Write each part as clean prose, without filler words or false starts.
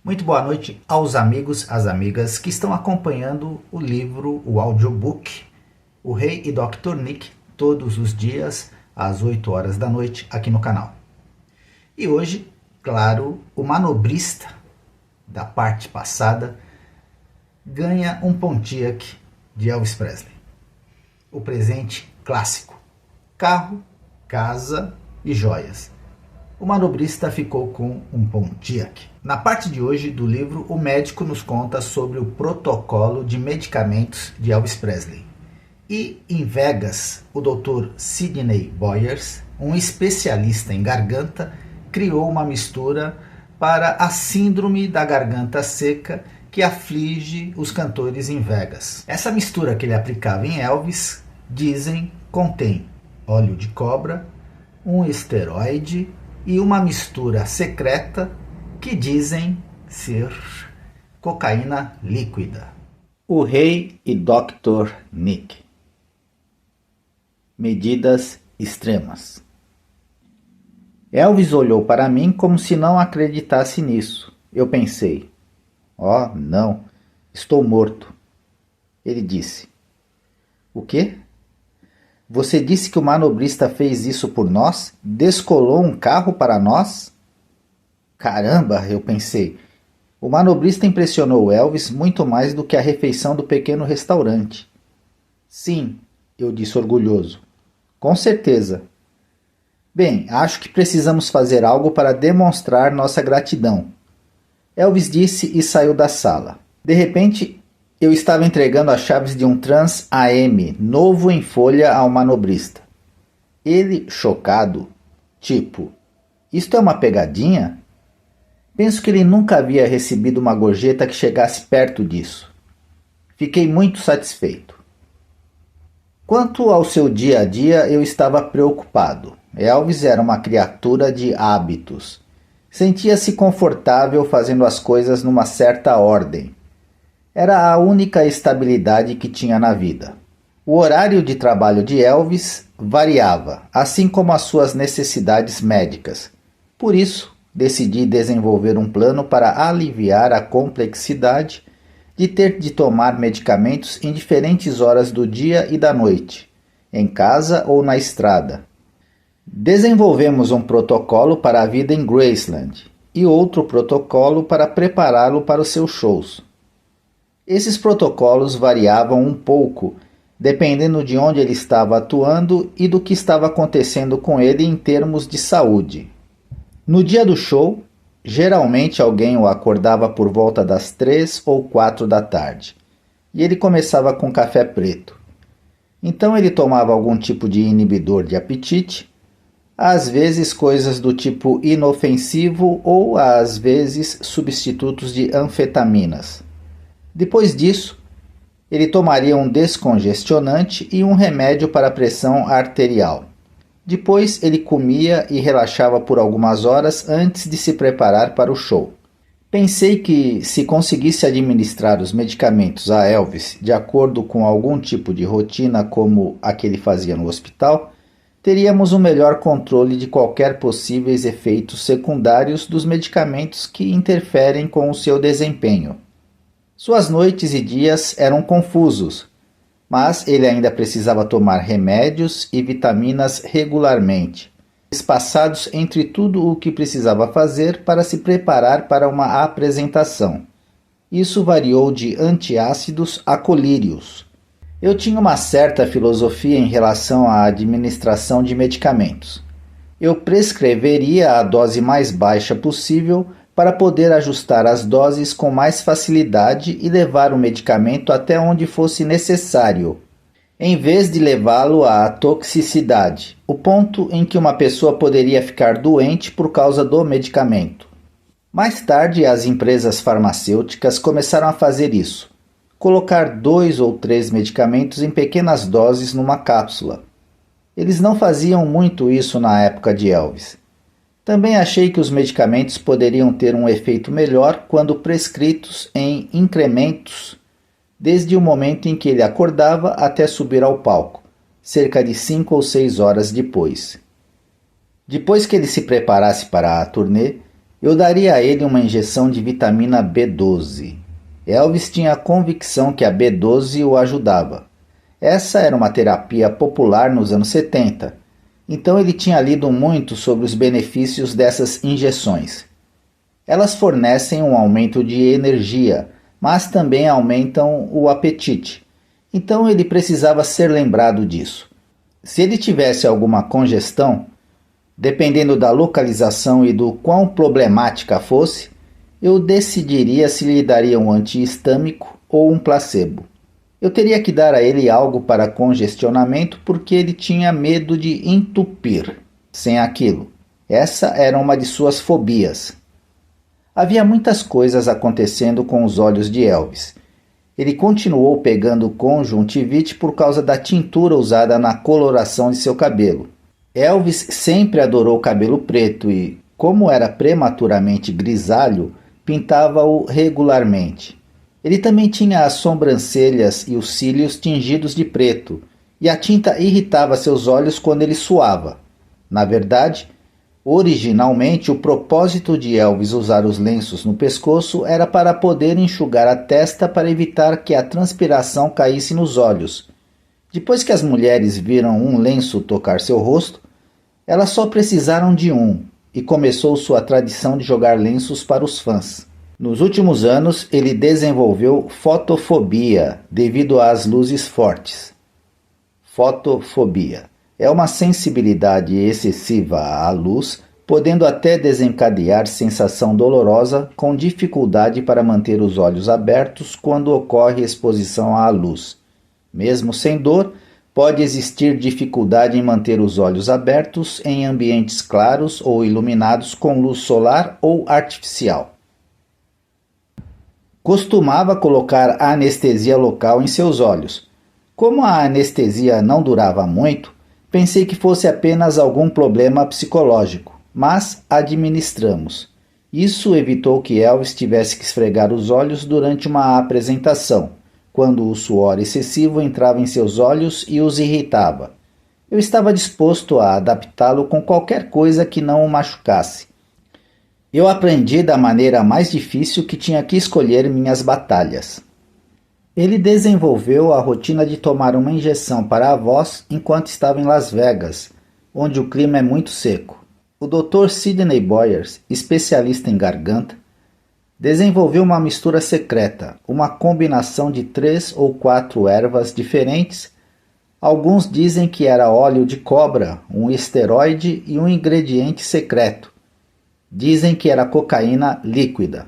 Muito boa noite aos amigos, às amigas que estão acompanhando o livro, o audiobook, O Rei e Dr. Nick, todos os dias às 8 horas da noite aqui no canal. E hoje, claro, o manobrista da parte passada ganha um Pontiac de Elvis Presley. O presente clássico: carro, casa e joias. O manobrista ficou com um Pontiac. Na parte de hoje do livro, o médico nos conta sobre o protocolo de medicamentos de Elvis Presley. E em Vegas, o Dr. Sidney Boyers, um especialista em garganta, criou uma mistura para a síndrome da garganta seca que aflige os cantores em Vegas. Essa mistura que ele aplicava em Elvis, dizem, contém óleo de cobra, um esteroide e uma mistura secreta que dizem ser cocaína líquida. O Rei e Dr. Nick. Medidas extremas. Elvis olhou para mim como se não acreditasse nisso. Eu pensei: "Oh, não, estou morto." Ele disse: "O quê? Você disse que o manobrista fez isso por nós? Descolou um carro para nós?" Caramba, eu pensei. O manobrista impressionou Elvis muito mais do que a refeição do pequeno restaurante. Sim, eu disse orgulhoso. Com certeza. Bem, acho que precisamos fazer algo para demonstrar nossa gratidão. Elvis disse e saiu da sala. De repente, eu estava entregando as chaves de um Trans AM novo em folha ao manobrista. Ele, chocado, tipo: "Isto é uma pegadinha?" Penso que ele nunca havia recebido uma gorjeta que chegasse perto disso. Fiquei muito satisfeito. Quanto ao seu dia a dia, eu estava preocupado. Elvis era uma criatura de hábitos. Sentia-se confortável fazendo as coisas numa certa ordem. Era a única estabilidade que tinha na vida. O horário de trabalho de Elvis variava, assim como as suas necessidades médicas. Por isso, decidi desenvolver um plano para aliviar a complexidade de ter de tomar medicamentos em diferentes horas do dia e da noite, em casa ou na estrada. Desenvolvemos um protocolo para a vida em Graceland e outro protocolo para prepará-lo para os seus shows. Esses protocolos variavam um pouco, dependendo de onde ele estava atuando e do que estava acontecendo com ele em termos de saúde. No dia do show, geralmente alguém o acordava por volta das 3 ou 4 da tarde, e ele começava com café preto. Então ele tomava algum tipo de inibidor de apetite, às vezes coisas do tipo inofensivo ou às vezes substitutos de anfetaminas. Depois disso, ele tomaria um descongestionante e um remédio para a pressão arterial. Depois ele comia e relaxava por algumas horas antes de se preparar para o show. Pensei que, se conseguisse administrar os medicamentos a Elvis de acordo com algum tipo de rotina como a que ele fazia no hospital, teríamos um melhor controle de qualquer possíveis efeitos secundários dos medicamentos que interferem com o seu desempenho. Suas noites e dias eram confusos, mas ele ainda precisava tomar remédios e vitaminas regularmente, espaçados entre tudo o que precisava fazer para se preparar para uma apresentação. Isso variou de antiácidos a colírios. Eu tinha uma certa filosofia em relação à administração de medicamentos. Eu prescreveria a dose mais baixa possível para poder ajustar as doses com mais facilidade e levar o medicamento até onde fosse necessário, em vez de levá-lo à toxicidade, o ponto em que uma pessoa poderia ficar doente por causa do medicamento. Mais tarde, as empresas farmacêuticas começaram a fazer isso, colocar 2 ou 3 medicamentos em pequenas doses numa cápsula. Eles não faziam muito isso na época de Elvis. Também achei que os medicamentos poderiam ter um efeito melhor quando prescritos em incrementos, desde o momento em que ele acordava até subir ao palco, cerca de 5 ou 6 horas depois. Depois que ele se preparasse para a turnê, Eu daria a ele uma injeção de vitamina B12. Elvis tinha a convicção que a B12 o ajudava. Essa era uma terapia popular nos anos 70, então ele tinha lido muito sobre os benefícios dessas injeções. Elas fornecem um aumento de energia, mas também aumentam o apetite. Então ele precisava ser lembrado disso. Se ele tivesse alguma congestão, dependendo da localização e do quão problemática fosse, eu decidiria se lhe daria um antihistâmico ou um placebo. Eu teria que dar a ele algo para congestionamento porque ele tinha medo de entupir. Sem aquilo, essa era uma de suas fobias. Havia muitas coisas acontecendo com os olhos de Elvis. Ele continuou pegando conjuntivite por causa da tintura usada na coloração de seu cabelo. Elvis sempre adorou cabelo preto e, como era prematuramente grisalho, pintava-o regularmente. Ele também tinha as sobrancelhas e os cílios tingidos de preto, e a tinta irritava seus olhos quando ele suava. Na verdade, originalmente o propósito de Elvis usar os lenços no pescoço era para poder enxugar a testa para evitar que a transpiração caísse nos olhos. Depois que as mulheres viram um lenço tocar seu rosto, elas só precisaram de um, e começou sua tradição de jogar lenços para os fãs. Nos últimos anos, ele desenvolveu fotofobia devido às luzes fortes. Fotofobia é uma sensibilidade excessiva à luz, podendo até desencadear sensação dolorosa com dificuldade para manter os olhos abertos quando ocorre exposição à luz. Mesmo sem dor, pode existir dificuldade em manter os olhos abertos em ambientes claros ou iluminados com luz solar ou artificial. Costumava colocar anestesia local em seus olhos. Como a anestesia não durava muito, pensei que fosse apenas algum problema psicológico, mas administramos. Isso evitou que Elvis tivesse que esfregar os olhos durante uma apresentação, quando o suor excessivo entrava em seus olhos e os irritava. Eu estava disposto a adaptá-lo com qualquer coisa que não o machucasse. Eu aprendi da maneira mais difícil que tinha que escolher minhas batalhas. Ele desenvolveu a rotina de tomar uma injeção para a voz enquanto estava em Las Vegas, onde o clima é muito seco. O Dr. Sidney Boyers, especialista em garganta, desenvolveu uma mistura secreta, uma combinação de 3 ou 4 ervas diferentes. Alguns dizem que era óleo de cobra, um esteroide e um ingrediente secreto. Dizem que era cocaína líquida.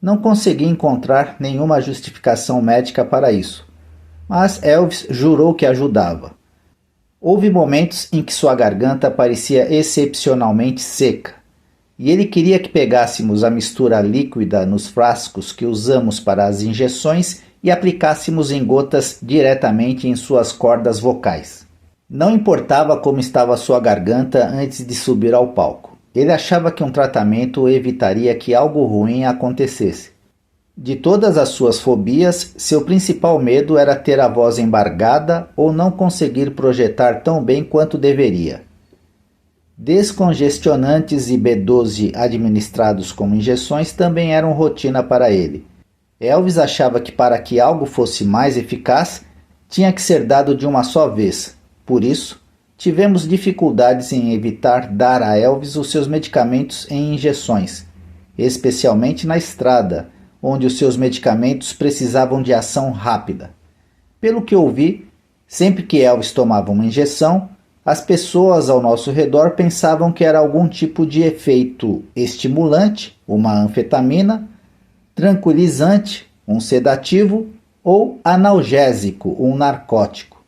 Não consegui encontrar nenhuma justificação médica para isso, mas Elvis jurou que ajudava. Houve momentos em que sua garganta parecia excepcionalmente seca, e ele queria que pegássemos a mistura líquida nos frascos que usamos para as injeções e aplicássemos em gotas diretamente em suas cordas vocais. Não importava como estava sua garganta antes de subir ao palco. Ele achava que um tratamento evitaria que algo ruim acontecesse. De todas as suas fobias, seu principal medo era ter a voz embargada ou não conseguir projetar tão bem quanto deveria. Descongestionantes e B12 administrados como injeções também eram rotina para ele. Elvis achava que para que algo fosse mais eficaz, tinha que ser dado de uma só vez. Por isso, tivemos dificuldades em evitar dar a Elvis os seus medicamentos em injeções, especialmente na estrada, onde os seus medicamentos precisavam de ação rápida. Pelo que ouvi, sempre que Elvis tomava uma injeção, as pessoas ao nosso redor pensavam que era algum tipo de efeito estimulante, uma anfetamina, tranquilizante, um sedativo ou analgésico, um narcótico.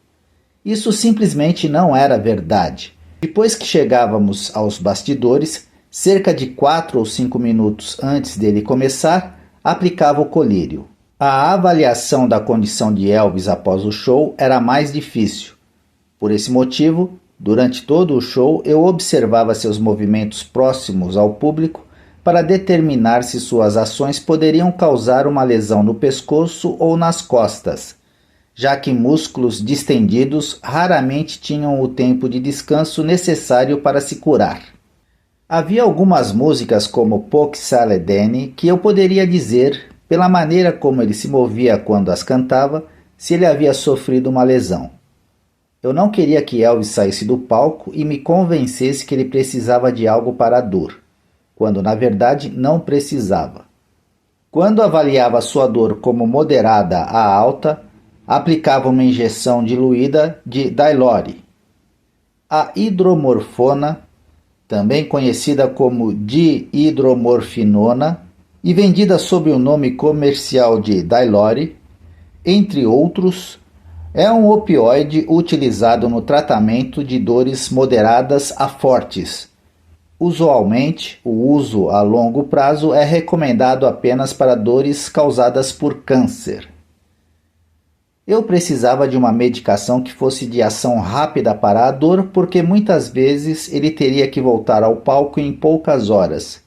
Isso simplesmente não era verdade. Depois que chegávamos aos bastidores, cerca de 4 ou 5 minutos antes dele começar, aplicava o colírio. A avaliação da condição de Elvis após o show era mais difícil. Por esse motivo, durante todo o show, eu observava seus movimentos próximos ao público para determinar se suas ações poderiam causar uma lesão no pescoço ou nas costas, já que músculos distendidos raramente tinham o tempo de descanso necessário para se curar. Havia algumas músicas como Poke Saledene que eu poderia dizer, pela maneira como ele se movia quando as cantava, se ele havia sofrido uma lesão. Eu não queria que Elvis saísse do palco e me convencesse que ele precisava de algo para a dor, quando na verdade não precisava. Quando avaliava sua dor como moderada a alta, aplicava uma injeção diluída de Dylore. A hidromorfona, também conhecida como dihidromorfinona e vendida sob o nome comercial de Dylore, entre outros, é um opioide utilizado no tratamento de dores moderadas a fortes. Usualmente, o uso a longo prazo é recomendado apenas para dores causadas por câncer. Eu precisava de uma medicação que fosse de ação rápida para a dor, porque muitas vezes ele teria que voltar ao palco em poucas horas.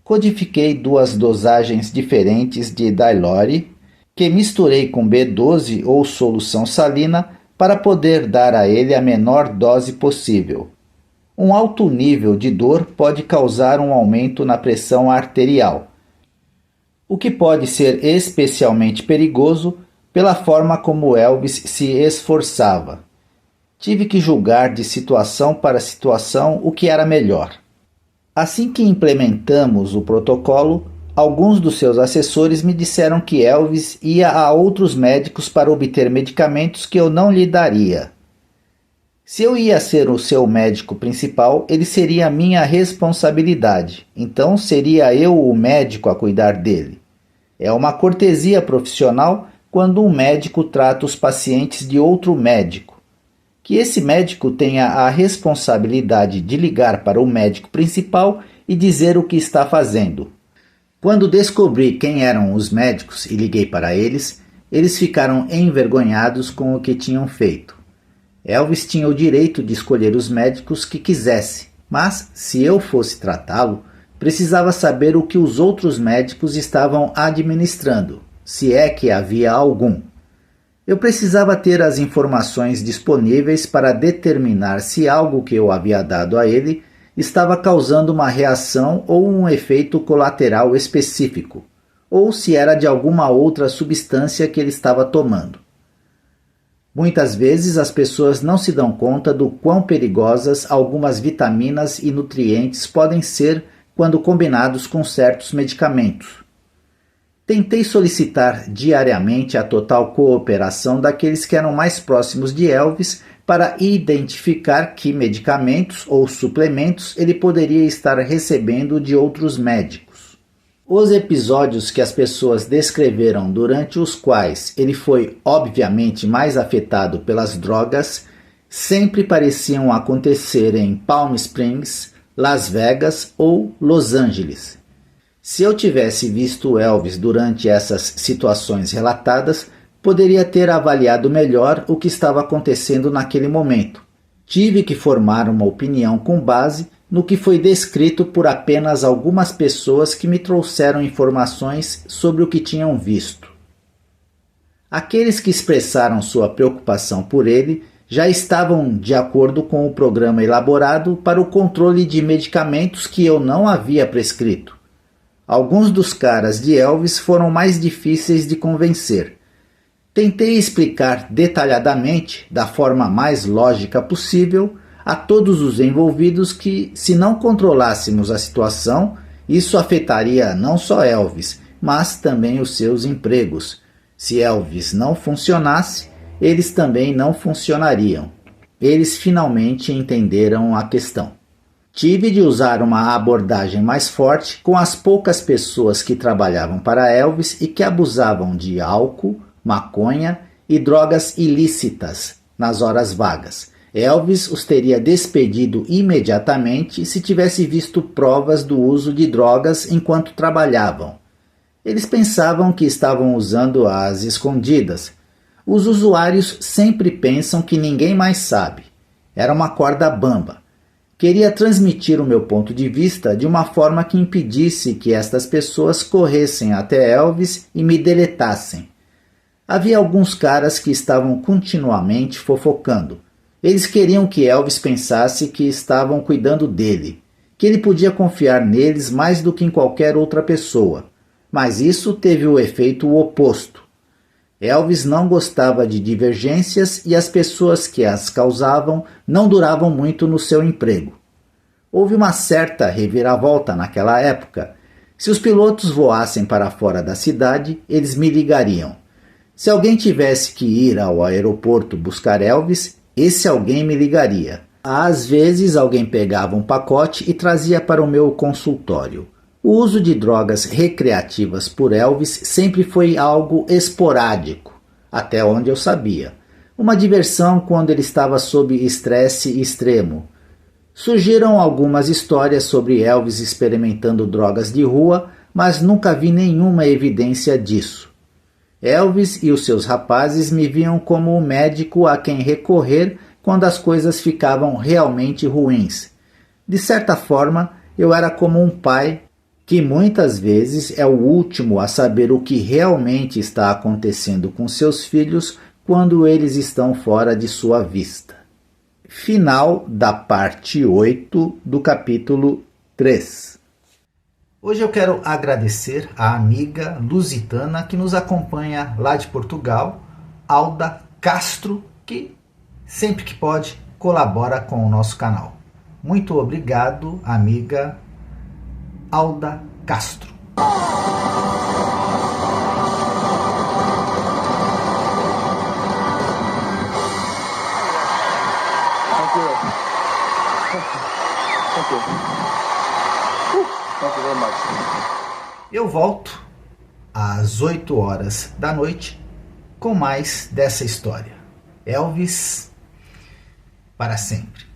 Codifiquei 2 dosagens diferentes de Dylore, que misturei com B12 ou solução salina para poder dar a ele a menor dose possível. Um alto nível de dor pode causar um aumento na pressão arterial, o que pode ser especialmente perigoso pela forma como Elvis se esforçava. Tive que julgar de situação para situação o que era melhor. Assim que implementamos o protocolo, alguns dos seus assessores me disseram que Elvis ia a outros médicos para obter medicamentos que eu não lhe daria. Se eu ia ser o seu médico principal, ele seria minha responsabilidade, então seria eu o médico a cuidar dele. É uma cortesia profissional quando um médico trata os pacientes de outro médico. Que esse médico tenha a responsabilidade de ligar para o médico principal e dizer o que está fazendo. Quando descobri quem eram os médicos e liguei para eles, eles ficaram envergonhados com o que tinham feito. Elvis tinha o direito de escolher os médicos que quisesse, mas, se eu fosse tratá-lo, precisava saber o que os outros médicos estavam administrando, se é que havia algum. Eu precisava ter as informações disponíveis para determinar se algo que eu havia dado a ele estava causando uma reação ou um efeito colateral específico, ou se era de alguma outra substância que ele estava tomando. Muitas vezes as pessoas não se dão conta do quão perigosas algumas vitaminas e nutrientes podem ser quando combinados com certos medicamentos. Tentei solicitar diariamente a total cooperação daqueles que eram mais próximos de Elvis para identificar que medicamentos ou suplementos ele poderia estar recebendo de outros médicos. Os episódios que as pessoas descreveram durante os quais ele foi obviamente mais afetado pelas drogas sempre pareciam acontecer em Palm Springs, Las Vegas ou Los Angeles. Se eu tivesse visto Elvis durante essas situações relatadas, poderia ter avaliado melhor o que estava acontecendo naquele momento. Tive que formar uma opinião com base no que foi descrito por apenas algumas pessoas que me trouxeram informações sobre o que tinham visto. Aqueles que expressaram sua preocupação por ele já estavam de acordo com o programa elaborado para o controle de medicamentos que eu não havia prescrito. Alguns dos caras de Elvis foram mais difíceis de convencer. Tentei explicar detalhadamente, da forma mais lógica possível, a todos os envolvidos que, se não controlássemos a situação, isso afetaria não só Elvis, mas também os seus empregos. Se Elvis não funcionasse, eles também não funcionariam. Eles finalmente entenderam a questão. Tive de usar uma abordagem mais forte com as poucas pessoas que trabalhavam para Elvis e que abusavam de álcool, maconha e drogas ilícitas nas horas vagas. Elvis os teria despedido imediatamente se tivesse visto provas do uso de drogas enquanto trabalhavam. Eles pensavam que estavam usando às escondidas. Os usuários sempre pensam que ninguém mais sabe. Era uma corda bamba. Queria transmitir o meu ponto de vista de uma forma que impedisse que estas pessoas corressem até Elvis e me deletassem. Havia alguns caras que estavam continuamente fofocando. Eles queriam que Elvis pensasse que estavam cuidando dele, que ele podia confiar neles mais do que em qualquer outra pessoa, mas isso teve o efeito oposto. Elvis não gostava de divergências e as pessoas que as causavam não duravam muito no seu emprego. Houve uma certa reviravolta naquela época. Se os pilotos voassem para fora da cidade, eles me ligariam. Se alguém tivesse que ir ao aeroporto buscar Elvis, esse alguém me ligaria. Às vezes alguém pegava um pacote e trazia para o meu consultório. O uso de drogas recreativas por Elvis sempre foi algo esporádico, até onde eu sabia. Uma diversão quando ele estava sob estresse extremo. Surgiram algumas histórias sobre Elvis experimentando drogas de rua, mas nunca vi nenhuma evidência disso. Elvis e os seus rapazes me viam como o médico a quem recorrer quando as coisas ficavam realmente ruins. De certa forma, eu era como um pai que muitas vezes é o último a saber o que realmente está acontecendo com seus filhos quando eles estão fora de sua vista. Final da parte 8 do capítulo 3. Hoje eu quero agradecer a amiga lusitana que nos acompanha lá de Portugal, Alda Castro, que sempre que pode colabora com o nosso canal. Muito obrigado, amiga Alda Castro. Eu volto às 8 horas da noite com mais dessa história. Elvis para sempre.